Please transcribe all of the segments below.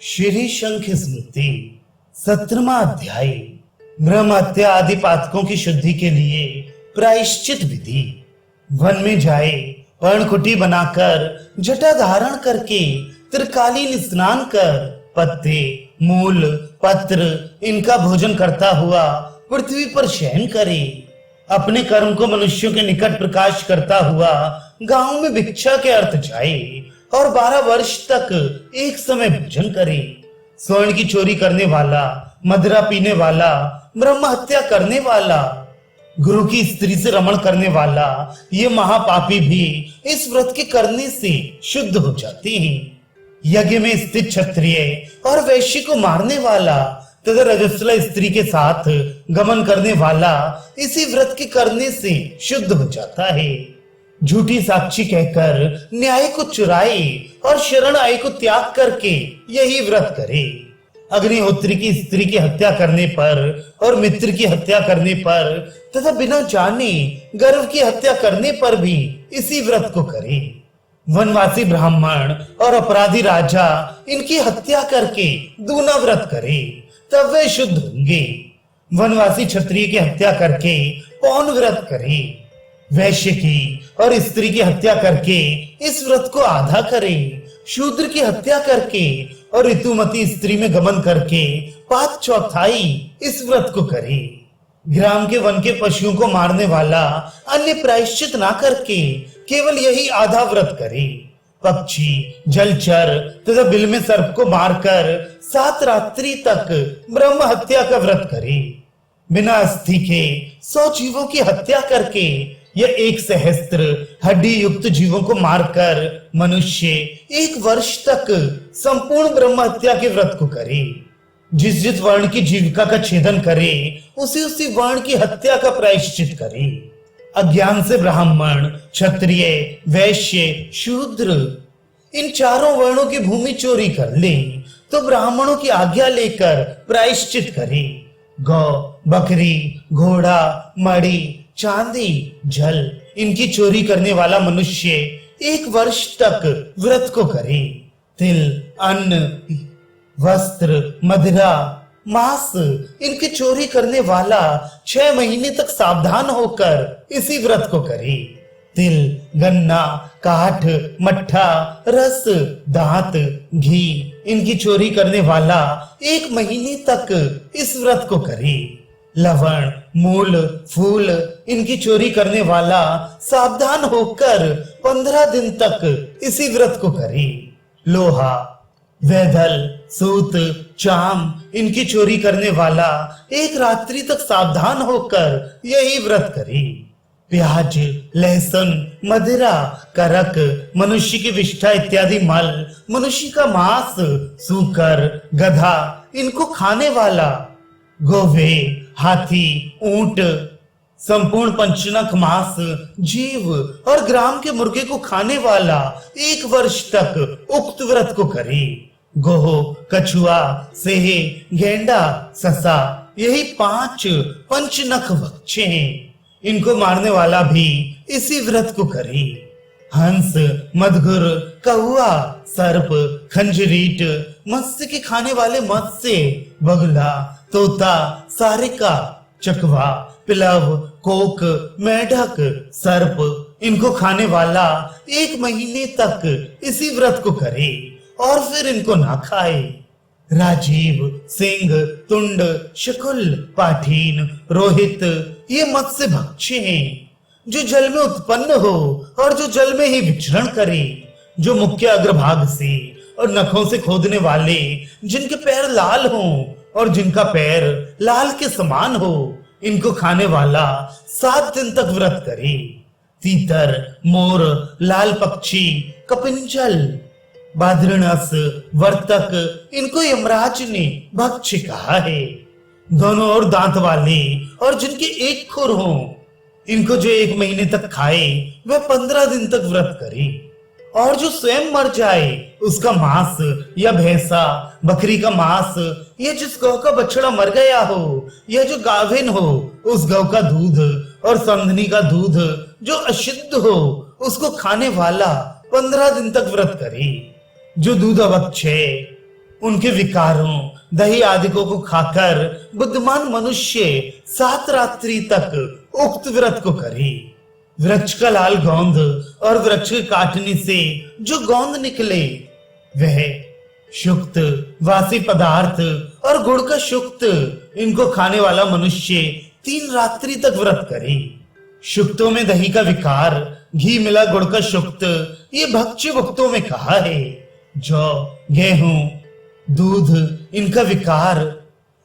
श्री शंख स्मृति 17वां अध्याय। ब्रह्म हत्या आदि पातकों की शुद्धि के लिए प्रायश्चित विधि। वन में जाए, पर्णकुटी बनाकर जटा धारण करके त्रिकालीन स्नान कर पत्ते मूल पत्र इनका भोजन करता हुआ पृथ्वी पर शयन करे। अपने कर्म को मनुष्यों के निकट प्रकाश करता हुआ गांव में भिक्षा के अर्थ जाए और 12 वर्ष तक एक समय भोजन करे। स्वर्ण की चोरी करने वाला, मदिरा पीने वाला, ब्रह्म हत्या करने वाला, गुरु की स्त्री से रमण करने वाला, ये महापापी भी इस व्रत के करने से शुद्ध हो जाते हैं। यज्ञ में स्थित क्षत्रिय और वैश्य को मारने वाला तथा रजस्वला स्त्री के साथ गमन करने वाला इसी व्रत के करने से शुद्ध हो जाता है। झूठी साक्षी कहकर न्याय को चुराए और शरण आय को त्याग करके यही व्रत करे। अग्निहोत्री की स्त्री की हत्या करने पर और मित्र की हत्या करने पर तथा बिना जाने गर्भ की हत्या करने पर भी इसी व्रत को करे। वनवासी ब्राह्मण और अपराधी राजा इनकी हत्या करके दूना व्रत करे, तब वे शुद्ध होंगे। वनवासी क्षत्रिय की हत्या करके पौन व्रत करे। वैश्य की और स्त्री की हत्या करके इस व्रत को आधा करे। शूद्र की हत्या करके और ऋतुमती स्त्री में गमन करके 5/4 इस व्रत को करे। ग्राम के वन के पशुओं को मारने वाला अन्य प्रायश्चित ना करके केवल यही आधा व्रत करे। पक्षी, जलचर तथा बिल में सर्प को मारकर 7 रात्रि तक ब्रह्म हत्या का व्रत करे। बिना अस्थि के 100 जीवों की हत्या करके या 1 सहस्त्र हड्डी युक्त जीवों को मारकर मनुष्य 1 वर्ष तक संपूर्ण ब्रह्म हत्या के व्रत को करे। जिस वर्ण की जीविका का छेदन करे उसी वर्ण की हत्या का प्रायश्चित करे। अज्ञान से ब्राह्मण, क्षत्रिय, वैश्य, शूद्र इन चारों वर्णों की भूमि चोरी कर ले तो ब्राह्मणों की आज्ञा लेकर प्रायश्चित करे। गौ, बकरी, घोड़ा, मणि, चांदी, जल इनकी चोरी करने वाला मनुष्य 1 वर्ष तक व्रत को करे। तिल, अन्न, वस्त्र, मदिरा, मांस इनकी चोरी करने वाला 6 महीने तक सावधान होकर इसी व्रत को करे। तिल, गन्ना, काठ, मट्ठा, रस, दांत, घी इनकी चोरी करने वाला 1 महीने तक इस व्रत को करे। लवण, मूल, फूल इनकी चोरी करने वाला सावधान होकर 15 दिन तक इसी व्रत को करे। लोहा, वैधल, सूत, चाम इनकी चोरी करने वाला 1 रात्रि तक सावधान होकर यही व्रत करे। प्याज, लहसुन, मदिरा, करक, मनुष्य की विष्ठा इत्यादि मल, मनुष्य का मांस, सूकर, गधा इनको खाने वाला, गोवे, हाथी, ऊंट, संपूर्ण पंचनक मांस, जीव और ग्राम के मुर्गे को खाने वाला 1 वर्ष तक उक्त व्रत को करे। गोह, कछुआ, सेहे, गेंडा, ससा यही 5 पंचनख भक्षे हैं। इनको मारने वाला भी इसी व्रत को करे। हंस, मदगुर, कौआ, सर्प, खंजरीट, मत्स्य के खाने वाले मत्स्य, बगुला, तोता, सारिका, चकवा, पिलव, कोक, मेढक, सर्प इनको खाने वाला 1 महीने तक इसी व्रत को करे और फिर इनको ना खाए। राजीव, सिंह, तुंड, शकुल, पाठीन, रोहित ये मत्स्य भक्षी हैं जो जल में उत्पन्न हो और जो जल में ही विचरण करे, जो मुख्य अग्रभाग से और नखों से खोदने वाले, जिनके पैर लाल हों और जिनका पैर लाल के समान हो, इनको खाने वाला 7 दिन तक व्रत करे। तीतर, मोर, लाल पक्षी, कपिंजल, बाद्रनस, वर्तक इनको यमराज ने भक्ष्य कहा है। दोनों और दांत वाले और जिनके 1 खुर हो, इनको जो 1 महीने तक खाए वह 15 दिन तक व्रत करे। और जो स्वयं मर जाए उसका मांस या भैंसा, बकरी का मांस या जिस गौ का बछड़ा मर गया हो या जो गाभिन हो उस गौ का दूध और संधनी का दूध जो अशुद्ध हो उसको खाने वाला 15 दिन तक व्रत करे। जो दूध अवक्षय उनके विकारों दही आदिकों को खाकर बुद्धिमान मनुष्य 7 रात्रि तक उक्त व्रत को करे। वृक्ष का लाल गोंद और वृक्ष के काटने से जो गोंद निकले वह शुक्त वासी पदार्थ और गुड़ का शुक्त इनको खाने वाला मनुष्य 3 रात्रि तक व्रत करे। शुक्तों में दही का विकार, घी मिला गुड़ का शुक्त, ये भक्ष्य भुक्तों में कहा है। जौ, गेहूं, दूध इनका विकार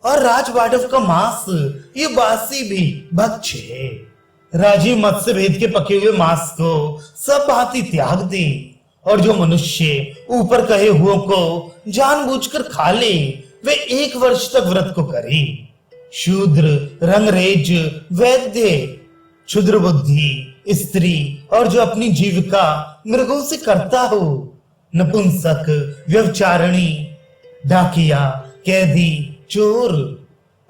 और राजवाड़व का मांस ये बासी भी भक्ष्य है। राजीव मत्स्य भेद के पके हुए मांस को सब भांति त्याग दे और जो मनुष्य ऊपर कहे हुओं को जानबूझकर खा ले वे 1 वर्ष तक व्रत को करे। शूद्र, रंगरेज, वैद्य, क्षुद्र बुद्धि, स्त्री और जो अपनी जीविका मृगों से करता हो, नपुंसक, व्यभिचारिणी, डाकिया, कैदी, चोर,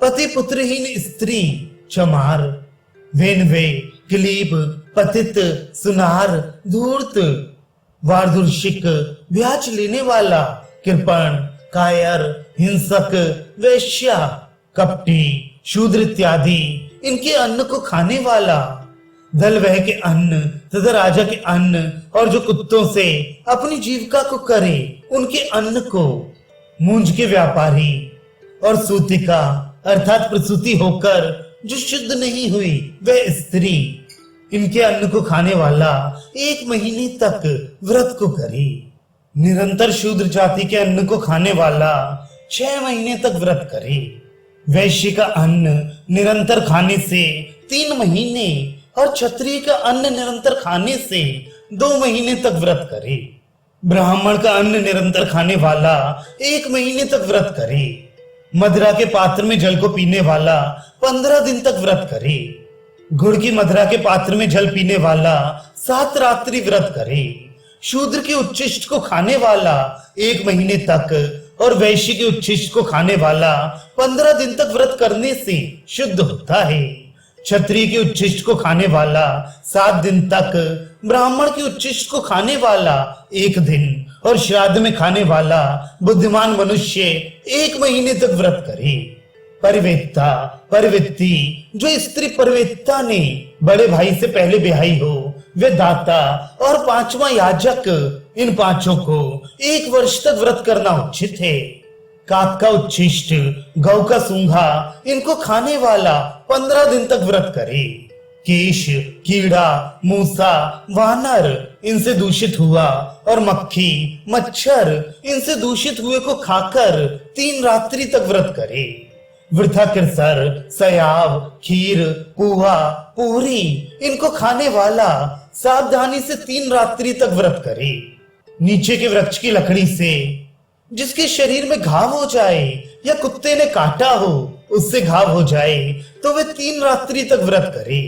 पति पुत्रहीन स्त्री, चमार, वेनवे, क्लीब, पतित, सुनार, धूर्त, वार्धुर्षिक, ब्याज लेने वाला, कृपण, कायर, हिंसक, वैश्या, कपटी, शूद्र इत्यादि इनके अन्न को खाने वाला, दल वह के अन्न तथा राजा के अन्न और जो कुत्तों से अपनी जीविका को करे उनके अन्न को, मूंज के व्यापारी और सूतिका अर्थात प्रसूति होकर जो शुद्ध नहीं हुई वह स्त्री, इनके अन्न को खाने वाला 1 महीने तक व्रत को करे। निरंतर शूद्र जाति के अन्न को खाने वाला 6 महीने तक व्रत करे। वैश्य का अन्न निरंतर खाने से 3 महीने और क्षत्रिय का अन्न निरंतर खाने से 2 महीने तक व्रत करे। ब्राह्मण का अन्न निरंतर खाने वाला 1 महीने तक व्रत करे। मदिरा के पात्र में जल को पीने वाला 15 दिन तक व्रत करे। गुड़ की मदिरा के पात्र में जल पीने वाला 7 रात्रि व्रत करे। शूद्र के उच्छिष्ट को खाने वाला 1 महीने तक और वैश्य के उच्छिष्ट को खाने वाला 15 दिन तक व्रत करने से शुद्ध होता है। क्षत्रिय के उच्छिष्ट को खाने वाला 7 दिन तक, ब्राह्मण के उच्छिष्ट को खाने वाला 1 दिन और श्राद्ध में खाने वाला बुद्धिमान मनुष्य 1 महीने तक व्रत करे। परिवेत्ता, परिवित्ती, जो स्त्री परिवेत्ता ने बड़े भाई से पहले ब्याही हो वे दाता और 5वां याजक, इन 5 को 1 वर्ष तक व्रत करना उचित है। काक का उच्छिष्ट, गौ का सूंघा इनको खाने वाला 15 दिन तक व्रत करे। केश, कीड़ा, मूसा, वानर इनसे दूषित हुआ और मक्खी, मच्छर इनसे दूषित हुए को खाकर 3 रात्रि तक व्रत करे। वृथा किरसर, सयाव, खीर, पुआ, पूरी इनको खाने वाला सावधानी से 3 रात्रि तक व्रत करे। नीचे के वृक्ष की लकड़ी से जिसके शरीर में घाव हो जाए या कुत्ते ने काटा हो उससे घाव हो जाए तो वे 3 रात्रि तक व्रत करे।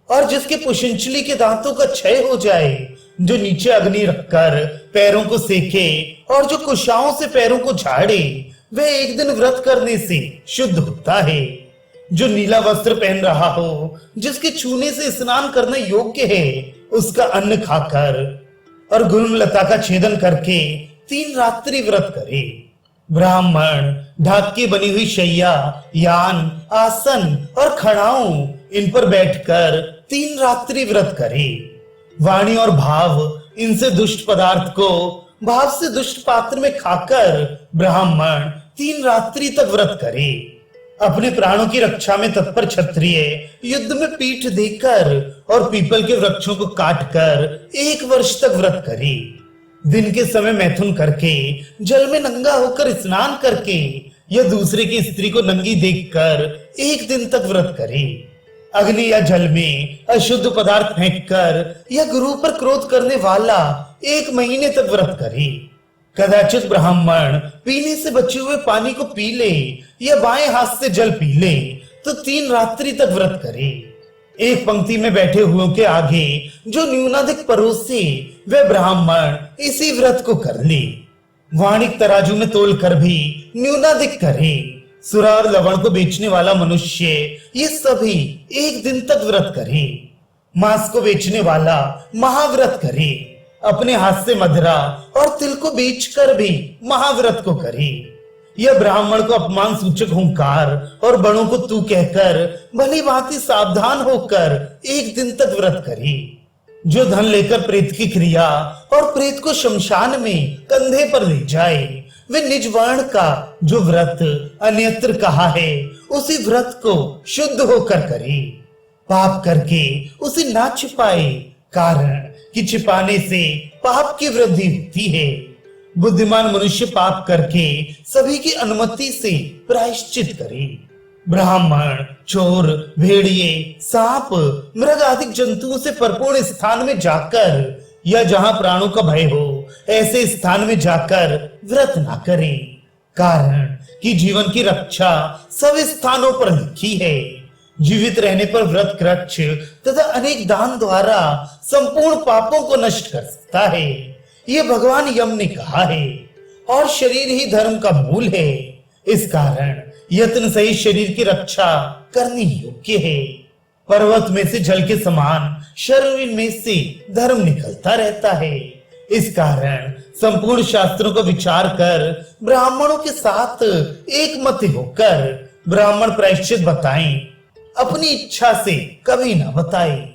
और जिसके पुष्ंचली के दांतों का क्षय हो जाए, जो नीचे अग्नि रखकर पैरों को सेके और जो कुशाओं से पैरों को झाड़े, वह 1 दिन व्रत करने से शुद्ध होता है। जो नीला वस्त्र पहन रहा हो, जिसके छूने से स्नान करना योग्य है, उसका अन्न खाकर और गुलमलता का छेदन करके 3 रात्रि व्रत करे। ब्राह्मण ढाक की बनी हुई शैया, यान, आसन और खड़ाओं इन पर बैठकर 3 रात्रि व्रत करे। वाणी और भाव इनसे दुष्ट पदार्थ को भाव से दुष्ट पात्र में खाकर ब्राह्मण 3 रात्रि तक व्रत करे। अपने प्राणों की रक्षा में तत्पर क्षत्रिय युद्ध में पीठ देकर और पीपल के वृक्षों को काटकर 1 वर्ष तक व्रत करे। दिन के समय मैथुन करके, जल में नंगा होकर स्नान करके या दूसरे की स्त्री को नंगी देखकर 1 दिन तक व्रत करे। अग्नि या जल में अशुद्ध पदार्थ फेंककर या गुरु पर क्रोध करने वाला 1 महीने तक व्रत करे। कदाचित ब्राह्मण पीने से बचे हुए पानी को पी ले या बाएं हाथ से जल पी ले तो 3 रात्रि तक व्रत करे। एक पंक्ति में बैठे हुओं के आगे जो न्यूनाधिक परोसे वह ब्राह्मण इसी व्रत को कर ले। वाणिक तराजू में तोल कर भी न्यूनाधिक करे। सुरा और लवण को बेचने वाला मनुष्य ये सभी 1 दिन तक व्रत करे। मांस को बेचने वाला महाव्रत करे। अपने हाथ से मदिरा और तिल को बेचकर भी महाव्रत को करी। यह ब्राह्मण को अपमान सूचक हुंकार और बड़ों को तू कहकर भली भांति सावधान होकर एक दिन तक व्रत करी। जो धन लेकर प्रेत की क्रिया और प्रेत को शमशान में कंधे पर ले जाए, वे निज वर्ण का जो व्रत अन्यत्र कहा है, उसी व्रत को शुद्ध होकर करे। पाप करके उसे ना छिपाए, कारण कि छिपाने से पाप की वृद्धि होती है। बुद्धिमान मनुष्य पाप करके सभी की अनुमति से प्रायश्चित करे। ब्राह्मण, चोर, भेड़िए, सांप, मृग आदि जंतुओं से परिपूर्ण स्थान में जाकर या जहां प्राणों का भय हो, ऐसे स्थान में जाकर व्रत ना करे, कारण कि जीवन की रक्षा सब स्थानों पर लिखी है। जीवित रहने पर व्रत कृच्छ तथा अनेक दान द्वारा संपूर्ण पापों को नष्ट कर सकता है, ये भगवान यम ने कहा है। और शरीर ही धर्म का मूल है, इस कारण यत्न सहित शरीर की रक्षा करनी योग्य है। पर्वत में से जल के समान शरीर में से धर्म निकलता रहता है। इस कारण संपूर्ण शास्त्रों को विचार कर ब्राह्मणों के साथ एक मत होकर ब्राह्मण प्रायश्चित बताएं, अपनी इच्छा से कभी ना बताएं।